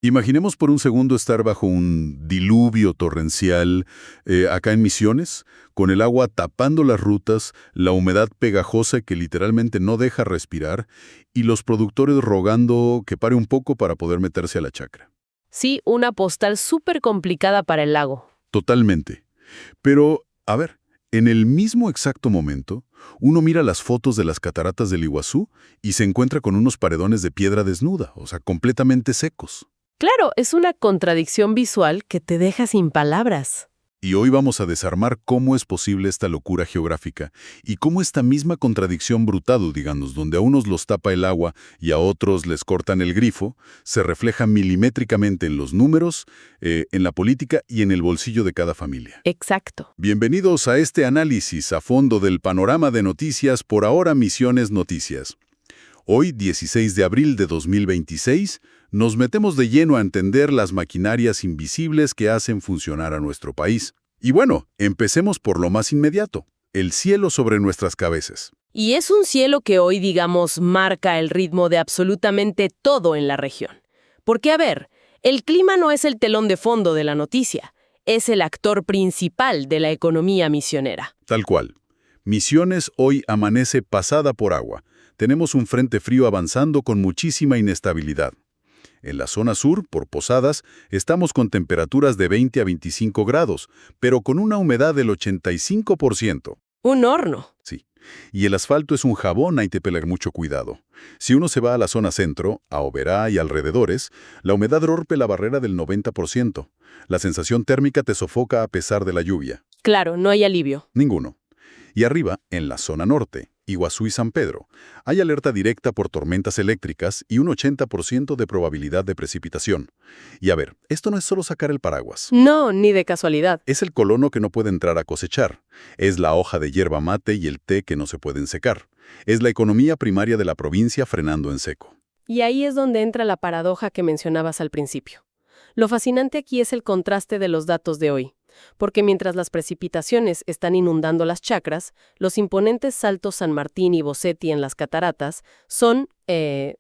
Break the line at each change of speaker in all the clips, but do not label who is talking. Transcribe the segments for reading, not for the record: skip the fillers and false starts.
Imaginemos por un segundo estar bajo un diluvio torrencial acá en Misiones, con el agua tapando las rutas, la humedad pegajosa que literalmente no deja respirar y los productores rogando que pare un poco para poder meterse a la chacra.
Sí, una postal súper complicada para el lago.
Totalmente. Pero, a ver, en el mismo exacto momento, uno mira las fotos de las cataratas del Iguazú y se encuentra con unos paredones de piedra desnuda, o sea, completamente secos.
Claro, es una contradicción visual que te deja sin palabras.
Y hoy vamos a desarmar cómo es posible esta locura geográfica y cómo esta misma contradicción brutal, digamos, donde a unos los tapa el agua y a otros les cortan el grifo, se refleja milimétricamente en los números, en la política y en el bolsillo de cada familia.
Exacto.
Bienvenidos a este análisis a fondo del panorama de noticias por ahora Misiones Noticias. Hoy, 16 de abril de 2026, nos metemos de lleno a entender las maquinarias invisibles que hacen funcionar a nuestro país. Y bueno, empecemos por lo más inmediato, el cielo sobre nuestras cabezas.
Y es un cielo que hoy, digamos, marca el ritmo de absolutamente todo en la región. Porque, a ver, el clima no es el telón de fondo de la noticia, es el actor principal de la economía misionera.
Tal cual. Misiones hoy amanece pasada por agua. Tenemos un frente frío avanzando con muchísima inestabilidad. En la zona sur, por Posadas, estamos con temperaturas de 20 a 25 grados, pero con una humedad del 85%.
Un horno.
Sí. Y el asfalto es un jabón, hay que tener mucho cuidado. Si uno se va a la zona centro, a Oberá y alrededores, la humedad rompe la barrera del 90%. La sensación térmica te sofoca a pesar de la lluvia.
Claro, no hay alivio.
Ninguno. Y arriba, en la zona norte, Iguazú y San Pedro, hay alerta directa por tormentas eléctricas y un 80% de probabilidad de precipitación. Y a ver, esto no es solo sacar el paraguas.
No, ni de casualidad.
Es el colono que no puede entrar a cosechar. Es la hoja de hierba mate y el té que no se pueden secar. Es la economía primaria de la provincia frenando en seco.
Y ahí es donde entra la paradoja que mencionabas al principio. Lo fascinante aquí es el contraste de los datos de hoy. Porque mientras las precipitaciones están inundando las chacras, los imponentes saltos San Martín y Bosetti en las cataratas son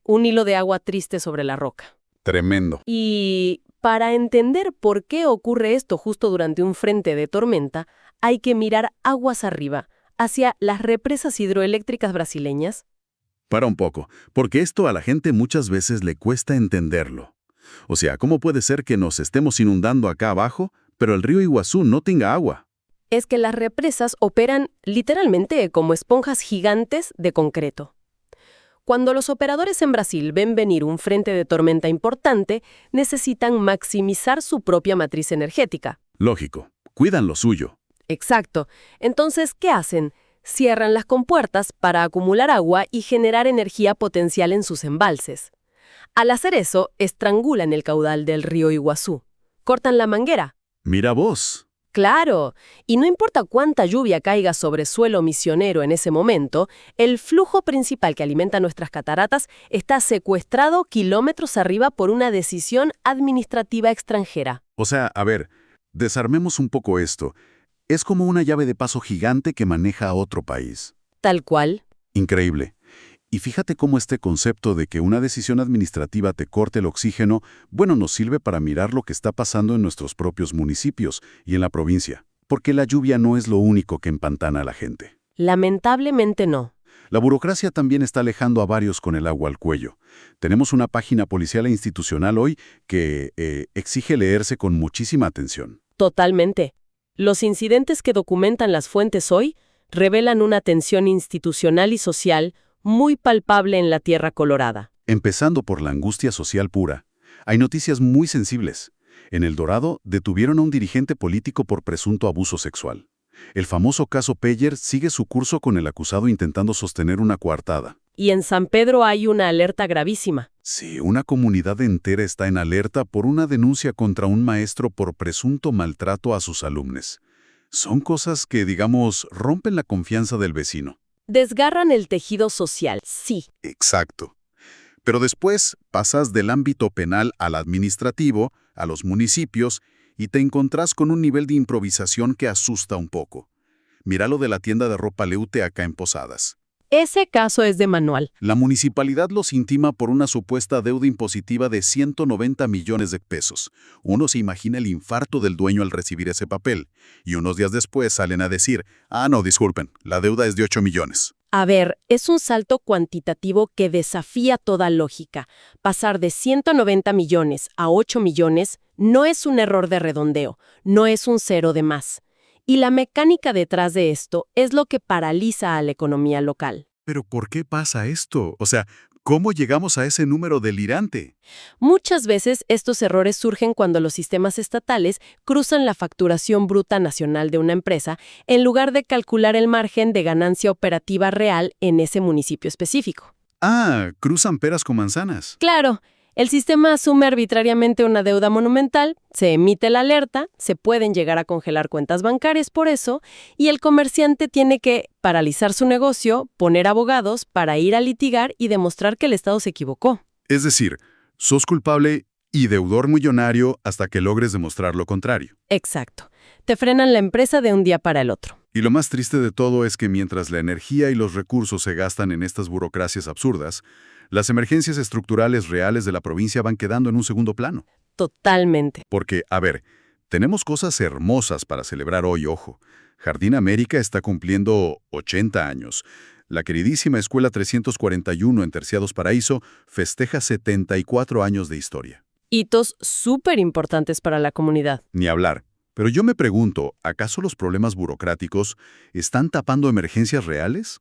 un hilo de agua triste sobre la roca.
Tremendo.
Y para entender por qué ocurre esto justo durante un frente de tormenta, hay que mirar aguas arriba, hacia las represas hidroeléctricas brasileñas.
Para un poco, porque esto a la gente muchas veces le cuesta entenderlo. O sea, ¿cómo puede ser que nos estemos inundando acá abajo, pero el río Iguazú no tenga agua?
Es que las represas operan literalmente como esponjas gigantes de concreto. Cuando los operadores en Brasil ven venir un frente de tormenta importante, necesitan maximizar su propia matriz energética.
Lógico, cuidan lo suyo.
Exacto. Entonces, ¿qué hacen? Cierran las compuertas para acumular agua y generar energía potencial en sus embalses. Al hacer eso, estrangulan el caudal del río Iguazú. Cortan la manguera.
Mira vos.
Claro, y no importa cuánta lluvia caiga sobre suelo misionero en ese momento, el flujo principal que alimenta nuestras cataratas está secuestrado kilómetros arriba por una decisión administrativa extranjera.
O sea, a ver, desarmemos un poco esto. Es como una llave de paso gigante que maneja a otro país.
Tal cual.
Increíble. Y fíjate cómo este concepto de que una decisión administrativa te corte el oxígeno, bueno, nos sirve para mirar lo que está pasando en nuestros propios municipios y en la provincia. Porque la lluvia no es lo único que empantana a la gente.
Lamentablemente no.
La burocracia también está alejando a varios con el agua al cuello. Tenemos una página policial e institucional hoy que exige leerse con muchísima atención.
Totalmente. Los incidentes que documentan las fuentes hoy revelan una tensión institucional y social muy palpable en la Tierra Colorada.
Empezando por la angustia social pura. Hay noticias muy sensibles. En El Dorado detuvieron a un dirigente político por presunto abuso sexual. El famoso caso Peyer sigue su curso con el acusado intentando sostener una coartada.
Y en San Pedro hay una alerta gravísima.
Sí, una comunidad entera está en alerta por una denuncia contra un maestro por presunto maltrato a sus alumnos. Son cosas que, digamos, rompen la confianza del vecino.
Desgarran el tejido social, sí.
Exacto. Pero después pasas del ámbito penal al administrativo, a los municipios, y te encontrás con un nivel de improvisación que asusta un poco. Mira lo de la tienda de ropa Leute acá en Posadas.
Ese caso es de manual.
La municipalidad los intima por una supuesta deuda impositiva de 190 millones de pesos. Uno se imagina el infarto del dueño al recibir ese papel, y unos días después salen a decir, no, disculpen, la deuda es de 8 millones.
A ver, es un salto cuantitativo que desafía toda lógica. Pasar de 190 millones a 8 millones no es un error de redondeo, no es un cero de más. Y la mecánica detrás de esto es lo que paraliza a la economía local.
¿Pero por qué pasa esto? O sea, ¿cómo llegamos a ese número delirante?
Muchas veces estos errores surgen cuando los sistemas estatales cruzan la facturación bruta nacional de una empresa en lugar de calcular el margen de ganancia operativa real en ese municipio específico.
Cruzan peras con manzanas.
Claro, el sistema asume arbitrariamente una deuda monumental, se emite la alerta, se pueden llegar a congelar cuentas bancarias por eso, y el comerciante tiene que paralizar su negocio, poner abogados para ir a litigar y demostrar que el Estado se equivocó.
Es decir, sos culpable y deudor millonario hasta que logres demostrar lo contrario.
Exacto. Te frenan la empresa de un día para el otro.
Y lo más triste de todo es que mientras la energía y los recursos se gastan en estas burocracias absurdas, las emergencias estructurales reales de la provincia van quedando en un segundo plano.
Totalmente.
Porque, a ver, tenemos cosas hermosas para celebrar hoy, ojo. Jardín América está cumpliendo 80 años. La queridísima Escuela 341 en Terciados Paraíso festeja 74 años de historia.
Hitos súper importantes para la comunidad.
Ni hablar. Pero yo me pregunto, ¿acaso los problemas burocráticos están tapando emergencias reales?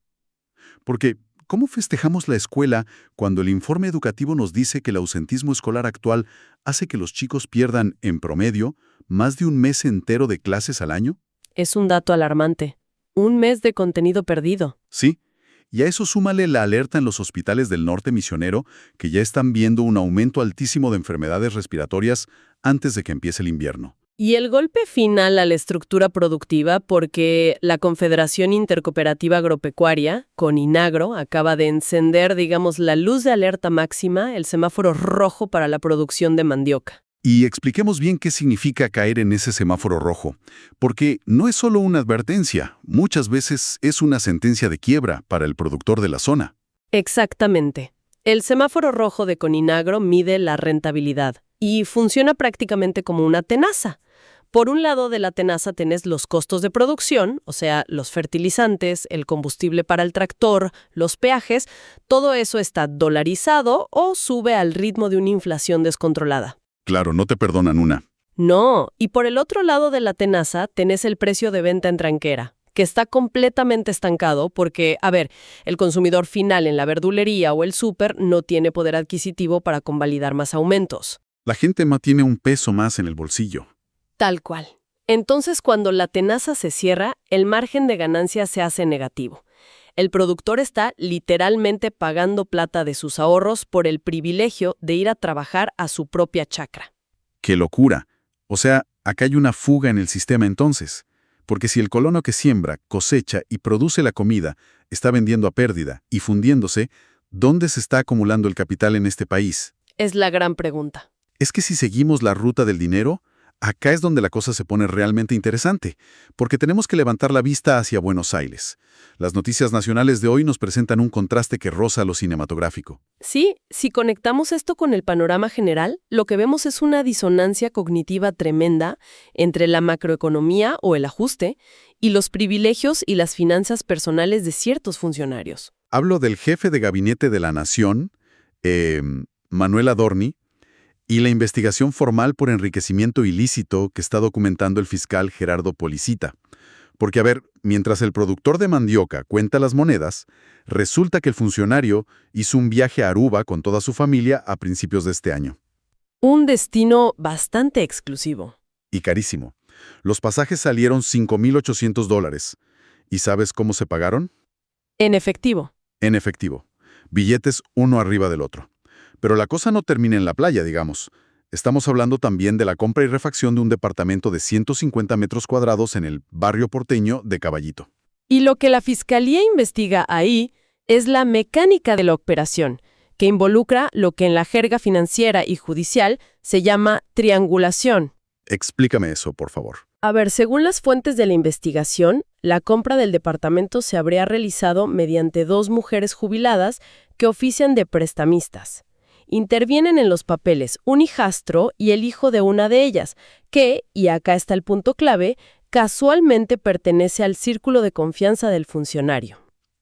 Porque, ¿cómo festejamos la escuela cuando el informe educativo nos dice que el ausentismo escolar actual hace que los chicos pierdan, en promedio, más de un mes entero de clases al año?
Es un dato alarmante. Un mes de contenido perdido.
Sí. Y a eso súmale la alerta en los hospitales del norte misionero, que ya están viendo un aumento altísimo de enfermedades respiratorias antes de que empiece el invierno.
Y el golpe final a la estructura productiva porque la Confederación Intercooperativa Agropecuaria, CONINAGRO, acaba de encender, digamos, la luz de alerta máxima, el semáforo rojo para la producción de mandioca.
Y expliquemos bien qué significa caer en ese semáforo rojo, porque no es solo una advertencia, muchas veces es una sentencia de quiebra para el productor de la zona.
Exactamente. El semáforo rojo de CONINAGRO mide la rentabilidad y funciona prácticamente como una tenaza. Por un lado de la tenaza tenés los costos de producción, o sea, los fertilizantes, el combustible para el tractor, los peajes, todo eso está dolarizado o sube al ritmo de una inflación descontrolada.
Claro, no te perdonan una.
No, y por el otro lado de la tenaza tenés el precio de venta en tranquera, que está completamente estancado porque, a ver, el consumidor final en la verdulería o el súper no tiene poder adquisitivo para convalidar más aumentos.
La gente tiene un peso más en el bolsillo.
Tal cual. Entonces, cuando la tenaza se cierra, el margen de ganancia se hace negativo. El productor está literalmente pagando plata de sus ahorros por el privilegio de ir a trabajar a su propia chacra.
¡Qué locura! O sea, acá hay una fuga en el sistema entonces. Porque si el colono que siembra, cosecha y produce la comida está vendiendo a pérdida y fundiéndose, ¿dónde se está acumulando el capital en este país?
Es la gran pregunta.
Es que si seguimos la ruta del dinero, acá es donde la cosa se pone realmente interesante, porque tenemos que levantar la vista hacia Buenos Aires. Las noticias nacionales de hoy nos presentan un contraste que roza lo cinematográfico.
Sí, si conectamos esto con el panorama general, lo que vemos es una disonancia cognitiva tremenda entre la macroeconomía o el ajuste y los privilegios y las finanzas personales de ciertos funcionarios.
Hablo del jefe de gabinete de la Nación, Manuel Adorni, y la investigación formal por enriquecimiento ilícito que está documentando el fiscal Gerardo Policita. Porque, a ver, mientras el productor de mandioca cuenta las monedas, resulta que el funcionario hizo un viaje a Aruba con toda su familia a principios de este año.
Un destino bastante exclusivo.
Y carísimo. Los pasajes salieron $5,800. ¿Y sabes cómo se pagaron?
En efectivo.
En efectivo. Billetes uno arriba del otro. Pero la cosa no termina en la playa, digamos. Estamos hablando también de la compra y refacción de un departamento de 150 metros cuadrados en el barrio porteño de Caballito.
Y lo que la Fiscalía investiga ahí es la mecánica de la operación, que involucra lo que en la jerga financiera y judicial se llama triangulación.
Explícame eso, por favor.
A ver, según las fuentes de la investigación, la compra del departamento se habría realizado mediante dos mujeres jubiladas que ofician de prestamistas. Intervienen en los papeles un hijastro y el hijo de una de ellas, que, y acá está el punto clave, casualmente pertenece al círculo de confianza del funcionario.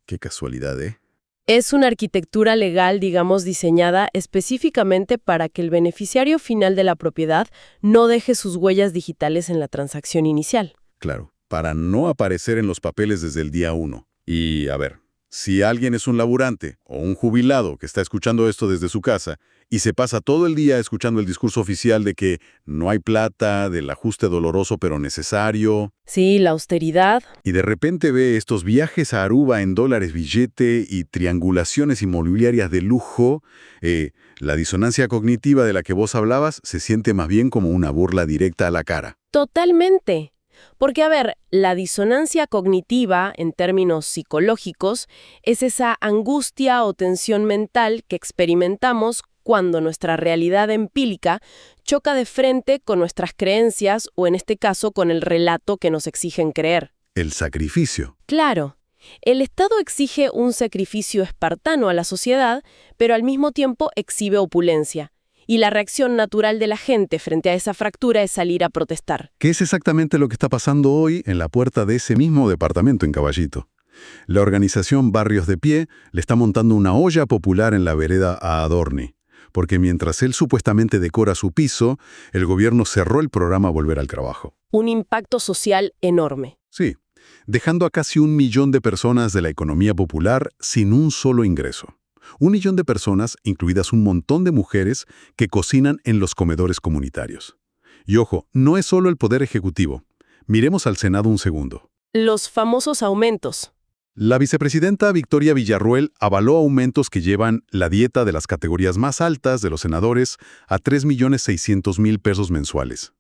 Qué casualidad, ¿eh?
Es una arquitectura legal, digamos, diseñada específicamente para que el beneficiario final de la propiedad no deje sus huellas digitales en la transacción inicial.
Claro, para no aparecer en los papeles desde el día 1. Y, a ver, si alguien es un laburante o un jubilado que está escuchando esto desde su casa y se pasa todo el día escuchando el discurso oficial de que no hay plata, del ajuste doloroso pero necesario,
Sí, la austeridad.
y de repente ve estos viajes a Aruba en dólares billete y triangulaciones inmobiliarias de lujo, la disonancia cognitiva de la que vos hablabas se siente más bien como una burla directa a la cara.
Totalmente. Porque, a ver, la disonancia cognitiva, en términos psicológicos, es esa angustia o tensión mental que experimentamos cuando nuestra realidad empírica choca de frente con nuestras creencias o, en este caso, con el relato que nos exigen creer.
El sacrificio.
Claro, el Estado exige un sacrificio espartano a la sociedad, pero al mismo tiempo exhibe opulencia. Y la reacción natural de la gente frente a esa fractura es salir a protestar.
¿Qué es exactamente lo que está pasando hoy en la puerta de ese mismo departamento en Caballito? La organización Barrios de Pie le está montando una olla popular en la vereda a Adorni, porque mientras él supuestamente decora su piso, el gobierno cerró el programa Volver al Trabajo.
Un impacto social enorme.
Sí, dejando a casi 1 millón de personas de la economía popular sin un solo ingreso. 1 millón de personas, incluidas un montón de mujeres, que cocinan en los comedores comunitarios. Y ojo, no es solo el Poder Ejecutivo. Miremos al Senado un segundo.
Los famosos aumentos.
La vicepresidenta Victoria Villarruel avaló aumentos que llevan la dieta de las categorías más altas de los senadores a 3.600.000 pesos mensuales.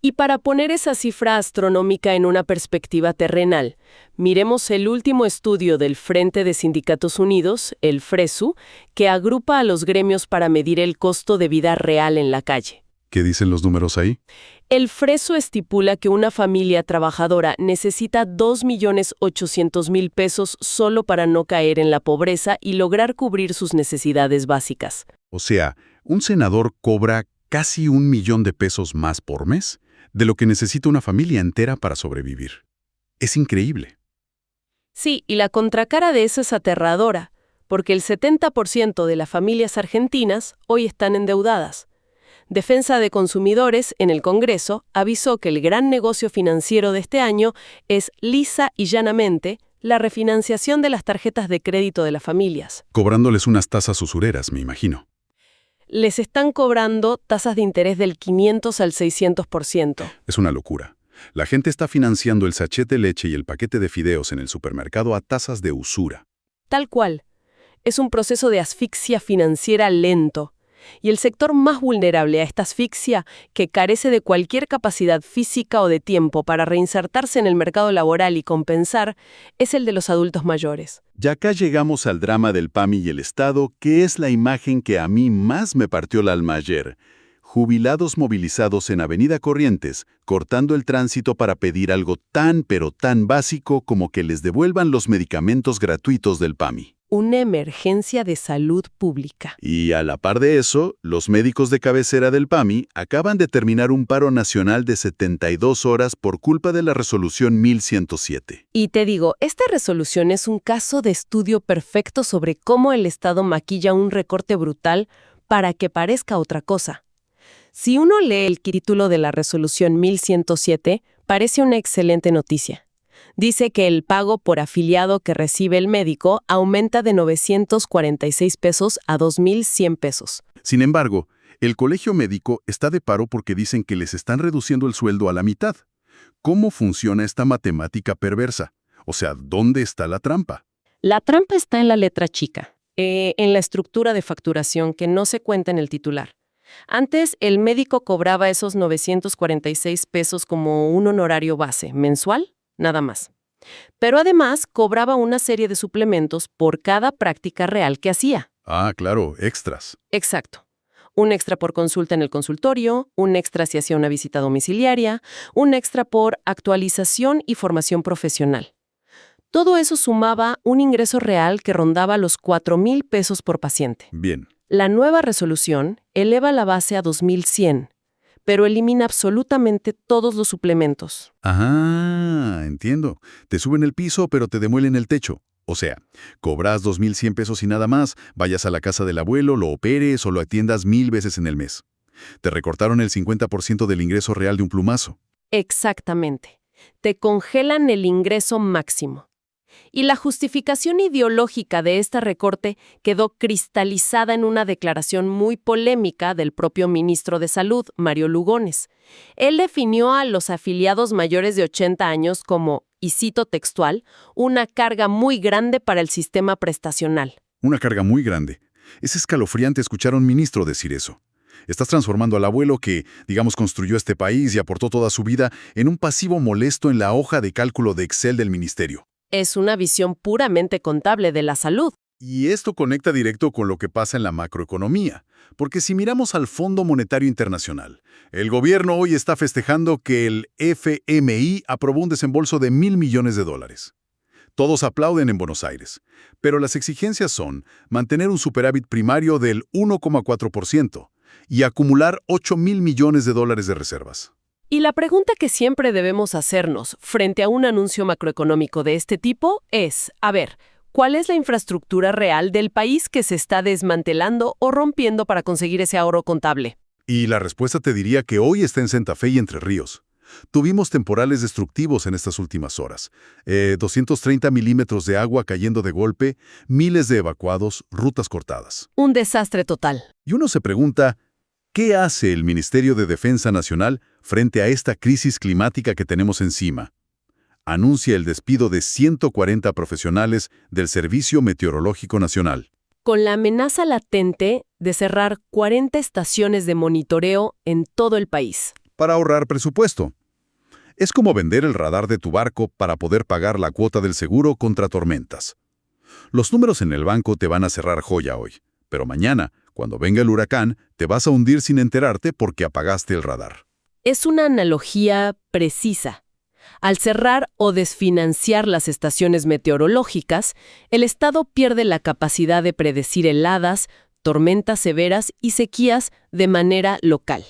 Y para poner esa cifra astronómica en una perspectiva terrenal, miremos el último estudio del Frente de Sindicatos Unidos, el FRESU, que agrupa a los gremios para medir el costo de vida real en la calle.
¿Qué dicen los números ahí?
El FRESU estipula que una familia trabajadora necesita 2.800.000 pesos solo para no caer en la pobreza y lograr cubrir sus necesidades básicas.
O sea, un senador cobra casi 1 millón de pesos más por mes de lo que necesita una familia entera para sobrevivir. Es increíble.
Sí, y la contracara de eso es aterradora, porque el 70% de las familias argentinas hoy están endeudadas. Defensa de Consumidores, en el Congreso, avisó que el gran negocio financiero de este año es lisa y llanamente la refinanciación de las tarjetas de crédito de las familias.
Cobrándoles unas tasas usureras, me imagino.
Les están cobrando tasas de interés del 500 al 600%.
Es una locura. La gente está financiando el sachet de leche y el paquete de fideos en el supermercado a tasas de usura.
Tal cual. Es un proceso de asfixia financiera lento. Y el sector más vulnerable a esta asfixia, que carece de cualquier capacidad física o de tiempo para reinsertarse en el mercado laboral y compensar, es el de los adultos mayores.
Ya acá llegamos al drama del PAMI y el Estado, que es la imagen que a mí más me partió el alma ayer. Jubilados movilizados en Avenida Corrientes, cortando el tránsito para pedir algo tan pero tan básico como que les devuelvan los medicamentos gratuitos del PAMI.
Una emergencia de salud pública.
Y a la par de eso, los médicos de cabecera del PAMI acaban de terminar un paro nacional de 72 horas por culpa de la resolución 1107.
Y te digo, esta resolución es un caso de estudio perfecto sobre cómo el Estado maquilla un recorte brutal para que parezca otra cosa. Si uno lee el título de la resolución 1107, parece una excelente noticia. Dice que el pago por afiliado que recibe el médico aumenta de 946 pesos a 2.100 pesos.
Sin embargo, el colegio médico está de paro porque dicen que les están reduciendo el sueldo a la mitad. ¿Cómo funciona esta matemática perversa? O sea, ¿dónde está la trampa?
La trampa está en la letra chica, en la estructura de facturación que no se cuenta en el titular. Antes, el médico cobraba esos 946 pesos como un honorario base, mensual, nada más. Pero además, cobraba una serie de suplementos por cada práctica real que hacía.
Ah, claro, extras.
Exacto. Un extra por consulta en el consultorio, un extra si hacía una visita domiciliaria, un extra por actualización y formación profesional. Todo eso sumaba un ingreso real que rondaba los 4,000 pesos por paciente.
Bien.
La nueva resolución eleva la base a 2,100, pero elimina absolutamente todos los suplementos.
Ah, entiendo. Te suben el piso, pero te demuelen el techo. O sea, cobras 2,100 pesos y nada más, vayas a la casa del abuelo, lo operes o lo atiendas 1,000 veces en el mes. Te recortaron el 50% del ingreso real de un plumazo.
Exactamente. Te congelan el ingreso máximo. Y la justificación ideológica de este recorte quedó cristalizada en una declaración muy polémica del propio ministro de Salud, Mario Lugones. Él definió a los afiliados mayores de 80 años como, y cito textual, una carga muy grande para el sistema prestacional.
Una carga muy grande. Es escalofriante escuchar a un ministro decir eso. Estás transformando al abuelo que, digamos, construyó este país y aportó toda su vida en un pasivo molesto en la hoja de cálculo de Excel del ministerio.
Es una visión puramente contable de la salud.
Y esto conecta directo con lo que pasa en la macroeconomía, porque si miramos al Fondo Monetario Internacional, el gobierno hoy está festejando que el FMI aprobó un desembolso de $1,000 millones. Todos aplauden en Buenos Aires, pero las exigencias son mantener un superávit primario del 1,4% y acumular $8,000 millones de reservas.
Y la pregunta que siempre debemos hacernos frente a un anuncio macroeconómico de este tipo es, ¿cuál es la infraestructura real del país que se está desmantelando o rompiendo para conseguir ese ahorro contable?
Y la respuesta te diría que hoy está en Santa Fe y Entre Ríos. Tuvimos temporales destructivos en estas últimas horas. 230 milímetros de agua cayendo de golpe, miles de evacuados, rutas cortadas.
Un desastre total.
Y uno se pregunta, ¿qué hace el Ministerio de Defensa Nacional frente a esta crisis climática que tenemos encima? Anuncia el despido de 140 profesionales del Servicio Meteorológico Nacional.
Con la amenaza latente de cerrar 40 estaciones de monitoreo en todo el país.
Para ahorrar presupuesto. Es como vender el radar de tu barco para poder pagar la cuota del seguro contra tormentas. Los números en el banco te van a cerrar joya hoy, pero mañana, cuando venga el huracán, te vas a hundir sin enterarte porque apagaste el radar.
Es una analogía precisa. Al cerrar o desfinanciar las estaciones meteorológicas, el Estado pierde la capacidad de predecir heladas, tormentas severas y sequías de manera local.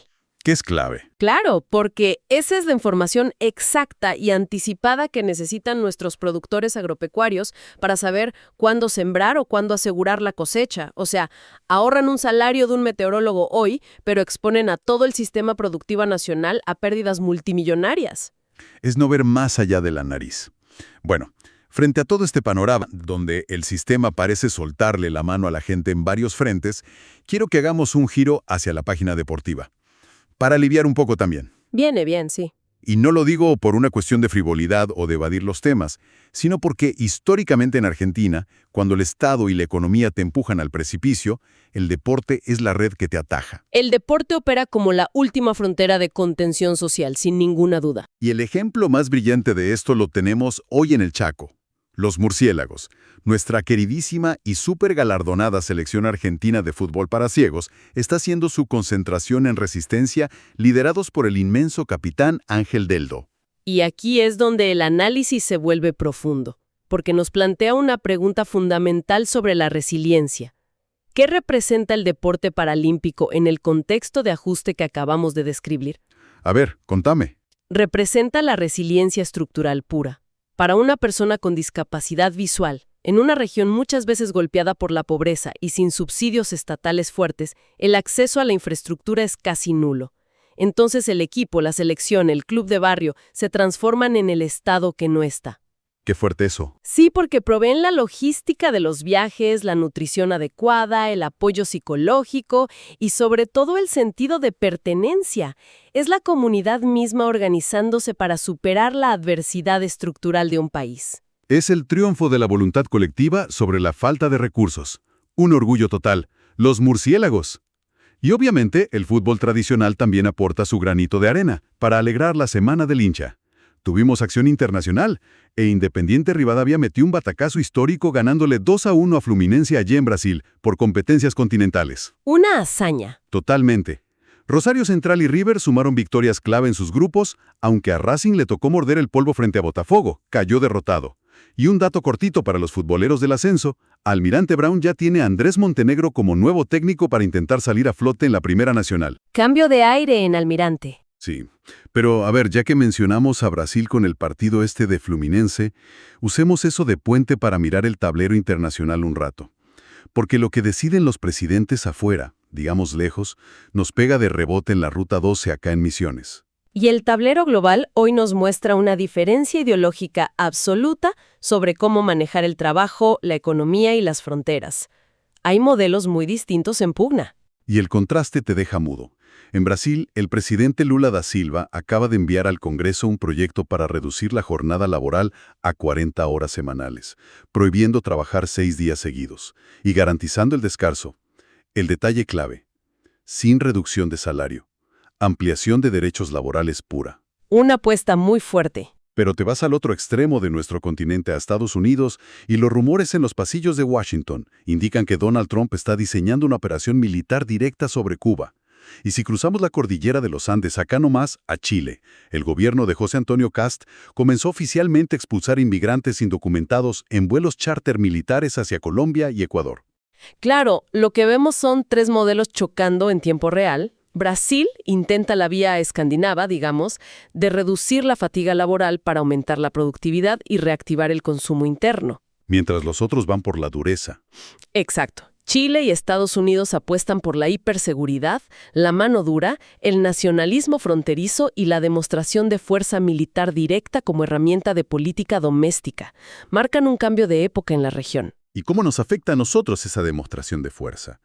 ¿Qué es clave?
Claro, porque esa es la información exacta y anticipada que necesitan nuestros productores agropecuarios para saber cuándo sembrar o cuándo asegurar la cosecha. O sea, ahorran un salario de un meteorólogo hoy, pero exponen a todo el sistema productivo nacional a pérdidas multimillonarias.
Es no ver más allá de la nariz. Bueno, frente a todo este panorama, donde el sistema parece soltarle la mano a la gente en varios frentes, quiero que hagamos un giro hacia la página deportiva. Para aliviar un poco también.
Viene bien, sí.
Y no lo digo por una cuestión de frivolidad o de evadir los temas, sino porque históricamente en Argentina, cuando el Estado y la economía te empujan al precipicio, el deporte es la red que te ataja.
El deporte opera como la última frontera de contención social, sin ninguna duda.
Y el ejemplo más brillante de esto lo tenemos hoy en el Chaco. Los murciélagos, nuestra queridísima y súper galardonada selección argentina de fútbol para ciegos, está haciendo su concentración en resistencia liderados por el inmenso capitán Ángel Deldo.
Y aquí es donde el análisis se vuelve profundo, porque nos plantea una pregunta fundamental sobre la resiliencia. ¿Qué representa el deporte paralímpico en el contexto de ajuste que acabamos de describir?
A ver, contame.
Representa la resiliencia estructural pura. Para una persona con discapacidad visual, en una región muchas veces golpeada por la pobreza y sin subsidios estatales fuertes, el acceso a la infraestructura es casi nulo. Entonces el equipo, la selección, el club de barrio se transforman en el Estado que no está.
Qué fuerte eso.
Sí, porque proveen la logística de los viajes, la nutrición adecuada, el apoyo psicológico y sobre todo el sentido de pertenencia. Es la comunidad misma organizándose para superar la adversidad estructural de un país.
Es el triunfo de la voluntad colectiva sobre la falta de recursos. Un orgullo total. Los murciélagos. Y obviamente el fútbol tradicional también aporta su granito de arena para alegrar la semana del hincha. Tuvimos acción internacional, e Independiente Rivadavia metió un batacazo histórico ganándole 2-1 a Fluminense allí en Brasil, por competencias continentales.
Una hazaña.
Totalmente. Rosario Central y River sumaron victorias clave en sus grupos, aunque a Racing le tocó morder el polvo frente a Botafogo, cayó derrotado. Y un dato cortito para los futboleros del ascenso, Almirante Brown ya tiene a Andrés Montenegro como nuevo técnico para intentar salir a flote en la Primera Nacional.
Cambio de aire en Almirante.
Sí, pero a ver, ya que mencionamos a Brasil con el partido este de Fluminense, usemos eso de puente para mirar el tablero internacional un rato. Porque lo que deciden los presidentes afuera, digamos lejos, nos pega de rebote en la Ruta 12 acá en Misiones.
Y el tablero global hoy nos muestra una diferencia ideológica absoluta sobre cómo manejar el trabajo, la economía y las fronteras. Hay modelos muy distintos en pugna.
Y el contraste te deja mudo. En Brasil, el presidente Lula da Silva acaba de enviar al Congreso un proyecto para reducir la jornada laboral a 40 horas semanales, prohibiendo trabajar 6 días seguidos y garantizando el descanso. El detalle clave: sin reducción de salario. Ampliación de derechos laborales pura.
Una apuesta muy fuerte.
Pero te vas al otro extremo de nuestro continente, a Estados Unidos, y los rumores en los pasillos de Washington indican que Donald Trump está diseñando una operación militar directa sobre Cuba. Y si cruzamos la cordillera de los Andes, acá nomás, a Chile, el gobierno de José Antonio Kast comenzó oficialmente a expulsar inmigrantes indocumentados en vuelos charter militares hacia Colombia y Ecuador.
Claro, lo que vemos son 3 modelos chocando en tiempo real. Brasil intenta la vía escandinava, digamos, de reducir la fatiga laboral para aumentar la productividad y reactivar el consumo interno.
Mientras los otros van por la dureza.
Exacto. Chile y Estados Unidos apuestan por la hiperseguridad, la mano dura, el nacionalismo fronterizo y la demostración de fuerza militar directa como herramienta de política doméstica. Marcan un cambio de época en la región.
¿Y cómo nos afecta a nosotros esa demostración de fuerza?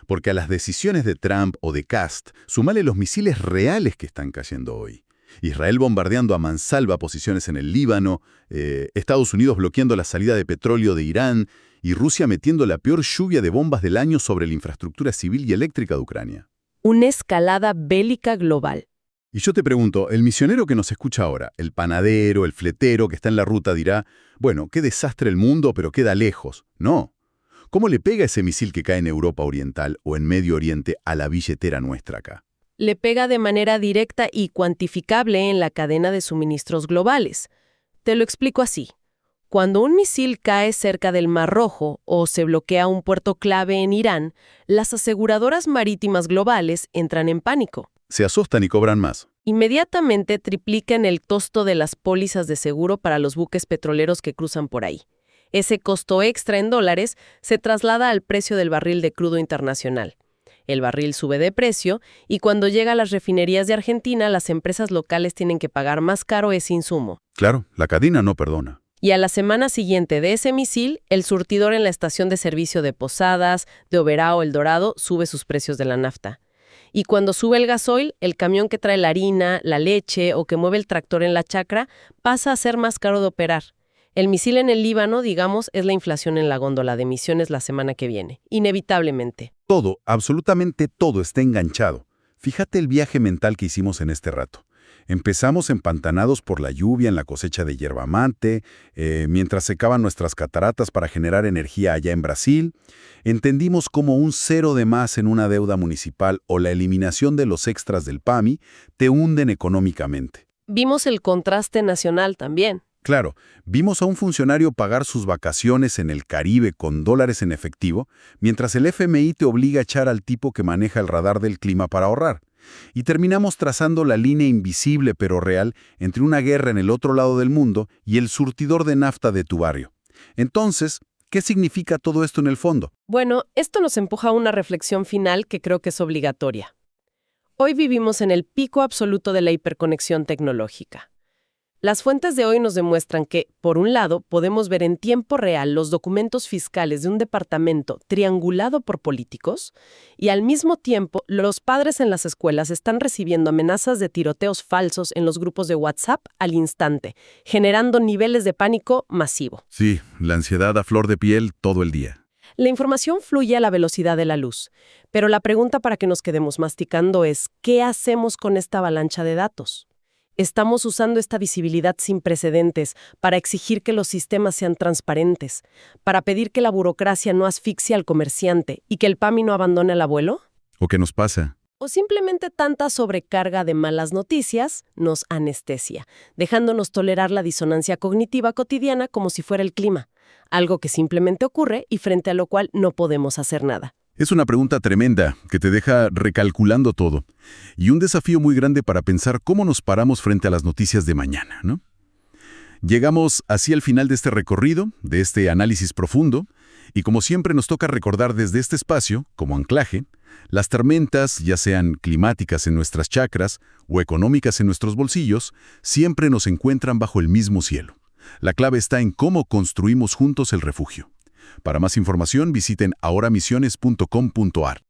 Porque a las decisiones de Trump o de Kast, sumale los misiles reales que están cayendo hoy. Israel bombardeando a mansalva posiciones en el Líbano, Estados Unidos bloqueando la salida de petróleo de Irán y Rusia metiendo la peor lluvia de bombas del año sobre la infraestructura civil y eléctrica de Ucrania.
Una escalada bélica global.
Y yo te pregunto, el misionero que nos escucha ahora, el panadero, el fletero que está en la ruta dirá, bueno, qué desastre el mundo, pero queda lejos. No. ¿Cómo le pega ese misil que cae en Europa Oriental o en Medio Oriente a la billetera nuestra acá?
Le pega de manera directa y cuantificable en la cadena de suministros globales. Te lo explico así. Cuando un misil cae cerca del Mar Rojo o se bloquea un puerto clave en Irán, las aseguradoras marítimas globales entran en pánico.
Se asustan y cobran más.
Inmediatamente triplican el costo de las pólizas de seguro para los buques petroleros que cruzan por ahí. Ese costo extra en dólares se traslada al precio del barril de crudo internacional. El barril sube de precio y cuando llega a las refinerías de Argentina, las empresas locales tienen que pagar más caro ese insumo.
Claro, la cadena no perdona.
Y a la semana siguiente de ese misil, el surtidor en la estación de servicio de Posadas, de Oberá El Dorado, sube sus precios de la nafta. Y cuando sube el gasoil, el camión que trae la harina, la leche o que mueve el tractor en la chacra pasa a ser más caro de operar. El misil en el Líbano, digamos, es la inflación en la góndola de Misiones la semana que viene, inevitablemente.
Todo, absolutamente todo está enganchado. Fíjate el viaje mental que hicimos en este rato. Empezamos empantanados por la lluvia en la cosecha de yerba mate, mientras secaban nuestras cataratas para generar energía allá en Brasil. Entendimos cómo un cero de más en una deuda municipal o la eliminación de los extras del PAMI te hunden económicamente.
Vimos el contraste nacional también.
Claro, vimos a un funcionario pagar sus vacaciones en el Caribe con dólares en efectivo, mientras el FMI te obliga a echar al tipo que maneja el radar del clima para ahorrar. Y terminamos trazando la línea invisible pero real entre una guerra en el otro lado del mundo y el surtidor de nafta de tu barrio. Entonces, ¿qué significa todo esto en el fondo?
Bueno, esto nos empuja a una reflexión final que creo que es obligatoria. Hoy vivimos en el pico absoluto de la hiperconexión tecnológica. Las fuentes de hoy nos demuestran que, por un lado, podemos ver en tiempo real los documentos fiscales de un departamento triangulado por políticos y, al mismo tiempo, los padres en las escuelas están recibiendo amenazas de tiroteos falsos en los grupos de WhatsApp al instante, generando niveles de pánico masivo.
Sí, la ansiedad a flor de piel todo el día.
La información fluye a la velocidad de la luz, pero la pregunta para que nos quedemos masticando es, ¿qué hacemos con esta avalancha de datos? Estamos usando esta visibilidad sin precedentes para exigir que los sistemas sean transparentes, para pedir que la burocracia no asfixie al comerciante y que el PAMI no abandone al abuelo.
¿O qué nos pasa?
O simplemente tanta sobrecarga de malas noticias nos anestesia, dejándonos tolerar la disonancia cognitiva cotidiana como si fuera el clima, algo que simplemente ocurre y frente a lo cual no podemos hacer nada.
Es una pregunta tremenda que te deja recalculando todo y un desafío muy grande para pensar cómo nos paramos frente a las noticias de mañana, ¿no? Llegamos así al final de este recorrido, de este análisis profundo, y como siempre nos toca recordar desde este espacio, como anclaje, las tormentas, ya sean climáticas en nuestras chakras o económicas en nuestros bolsillos, siempre nos encuentran bajo el mismo cielo. La clave está en cómo construimos juntos el refugio. Para más información visiten ahoramisiones.com.ar.